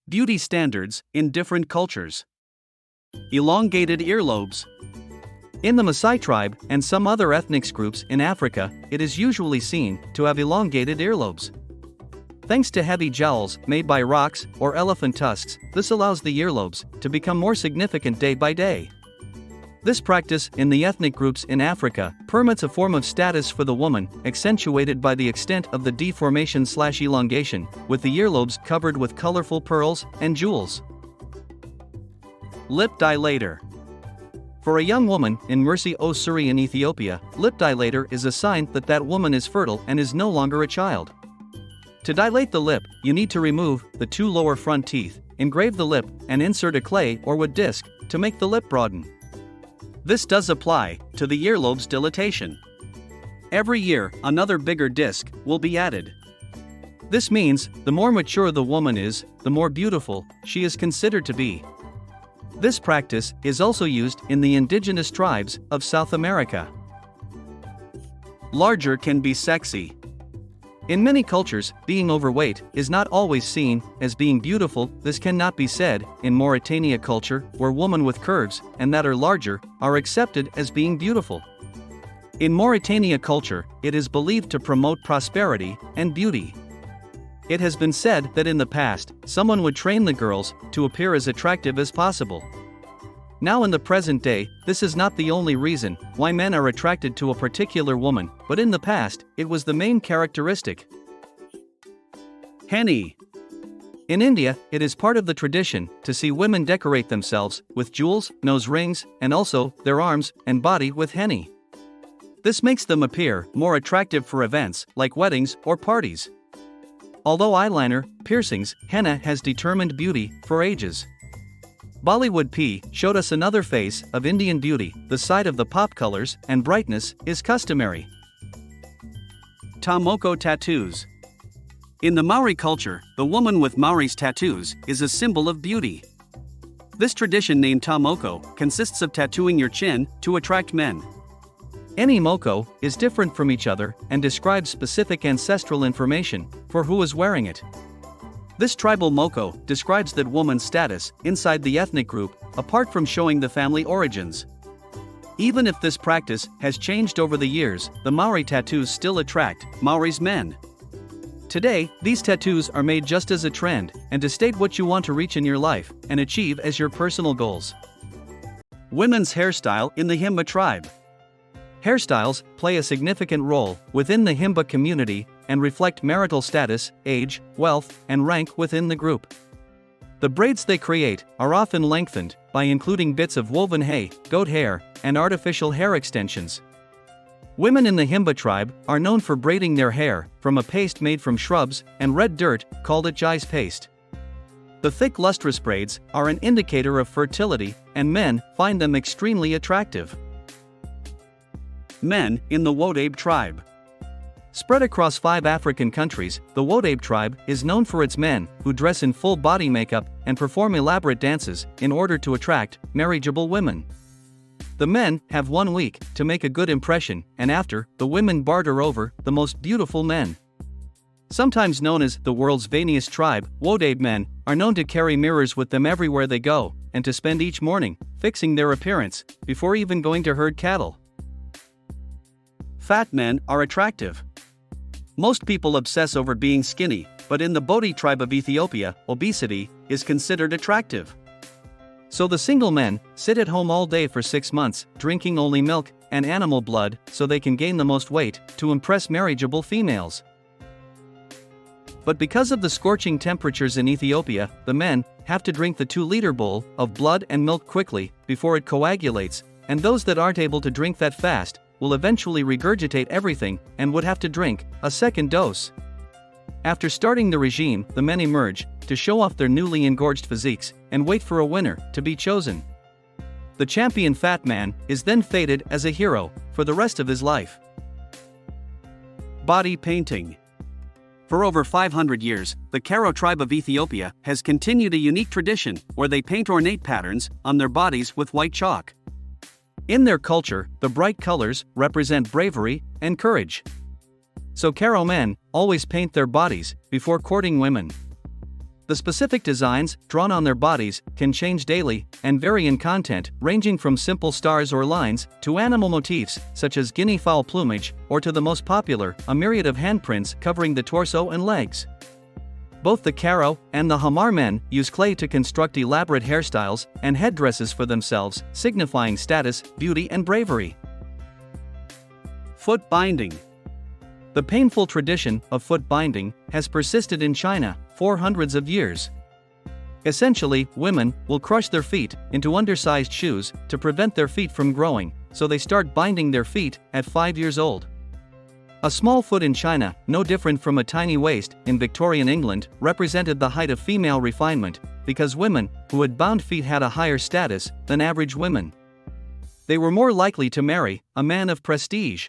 Beauty standards in different cultures. Elongated earlobes. In the Maasai tribe and some other ethnic groups in Africa, it is usually seen to have elongated earlobes. Thanks to heavy jowls made by rocks or elephant tusks, this allows the earlobes to become more significant day by day. This practice in the ethnic groups in Africa permits a form of status for the woman, accentuated by the extent of the deformation/elongation, with the earlobes covered with colorful pearls and jewels. Lip dilator. For a young woman in Mercy Osuri in Ethiopia, lip dilator is a sign that that woman is fertile and is no longer a child. To dilate the lip, you need to remove the two lower front teeth, engrave the lip, and insert a clay or wood disc to make the lip broaden. This does apply to the earlobe's dilatation. Every year, another bigger disc will be added. This means the more mature the woman is, the more beautiful she is considered to be. This practice is also used in the indigenous tribes of South America. Larger can be sexy. In many cultures, being overweight is not always seen as being beautiful. This cannot be said in Mauritania culture, where women with curves and that are larger are accepted as being beautiful. In Mauritania culture, it is believed to promote prosperity and beauty. It has been said that in the past, someone would train the girls to appear as attractive as possible. Now in the present day, this is not the only reason why men are attracted to a particular woman, but in the past, it was the main characteristic. Henna. In India, it is part of the tradition to see women decorate themselves with jewels, nose rings, and also their arms and body with henna. This makes them appear more attractive for events like weddings or parties. Although eyeliner, piercings, henna has determined beauty for ages. Bollywood P showed us another face of Indian beauty. The side of the pop colors and brightness is customary. Tomoko tattoos. In the Maori culture, the woman with Maori's tattoos is a symbol of beauty. This tradition named Tomoko consists of tattooing your chin to attract men. Any moko is different from each other and describes specific ancestral information for who is wearing it. This tribal moko describes that woman's status inside the ethnic group, apart from showing the family origins. Even if this practice has changed over the years, the Maori tattoos still attract Maori's men. Today, these tattoos are made just as a trend and to state what you want to reach in your life and achieve as your personal goals. Women's hairstyle in the Himba tribe. Hairstyles play a significant role within the Himba community and reflect marital status, age, wealth, and rank within the group. The braids they create are often lengthened by including bits of woven hay, goat hair, and artificial hair extensions. Women in the Himba tribe are known for braiding their hair from a paste made from shrubs and red dirt called ajais paste. The thick lustrous braids are an indicator of fertility, and men find them extremely attractive. Men in the Wodabe tribe. Spread across 5 African countries, the Wodabe tribe is known for its men who dress in full body makeup and perform elaborate dances in order to attract marriageable women. The men have 1 week to make a good impression, and after, the women barter over the most beautiful men. Sometimes known as the world's vainest tribe, Wodabe men are known to carry mirrors with them everywhere they go, and to spend each morning fixing their appearance before even going to herd cattle. Fat men are attractive. Most people obsess over being skinny, but in the Bodi tribe of Ethiopia, obesity is considered attractive. So the single men sit at home all day for 6 months, drinking only milk and animal blood so they can gain the most weight to impress marriageable females. But because of the scorching temperatures in Ethiopia, the men have to drink the 2-liter bowl of blood and milk quickly before it coagulates, and those that aren't able to drink that fast will eventually regurgitate everything and would have to drink a second dose. After starting the regime, the men emerge to show off their newly engorged physiques and wait for a winner to be chosen. The champion fat man is then feted as a hero for the rest of his life. Body painting. For over 500 years, the Karo tribe of Ethiopia has continued a unique tradition where they paint ornate patterns on their bodies with white chalk. In their culture, the bright colors represent bravery and courage. So Karo men always paint their bodies before courting women. The specific designs, drawn on their bodies, can change daily, and vary in content, ranging from simple stars or lines, to animal motifs, such as guinea fowl plumage, or to the most popular, a myriad of handprints covering the torso and legs. Both the Karo and the Hamar men use clay to construct elaborate hairstyles and headdresses for themselves, signifying status, beauty, and bravery. Foot binding. The painful tradition of foot binding has persisted in China for hundreds of years. Essentially, women will crush their feet into undersized shoes to prevent their feet from growing, so they start binding their feet at 5 years old. A small foot in China, no different from a tiny waist in Victorian England, represented the height of female refinement, because women who had bound feet had a higher status than average women. They were more likely to marry a man of prestige.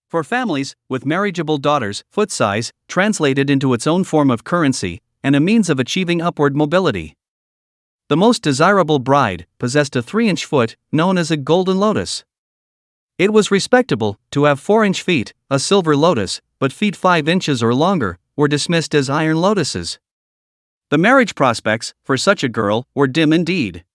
For families with marriageable daughters, foot size translated into its own form of currency and a means of achieving upward mobility. The most desirable bride possessed a 3-inch foot, known as a golden lotus. It was respectable to have 4-inch feet, a silver lotus, but feet 5 inches or longer were dismissed as iron lotuses. The marriage prospects for such a girl were dim indeed.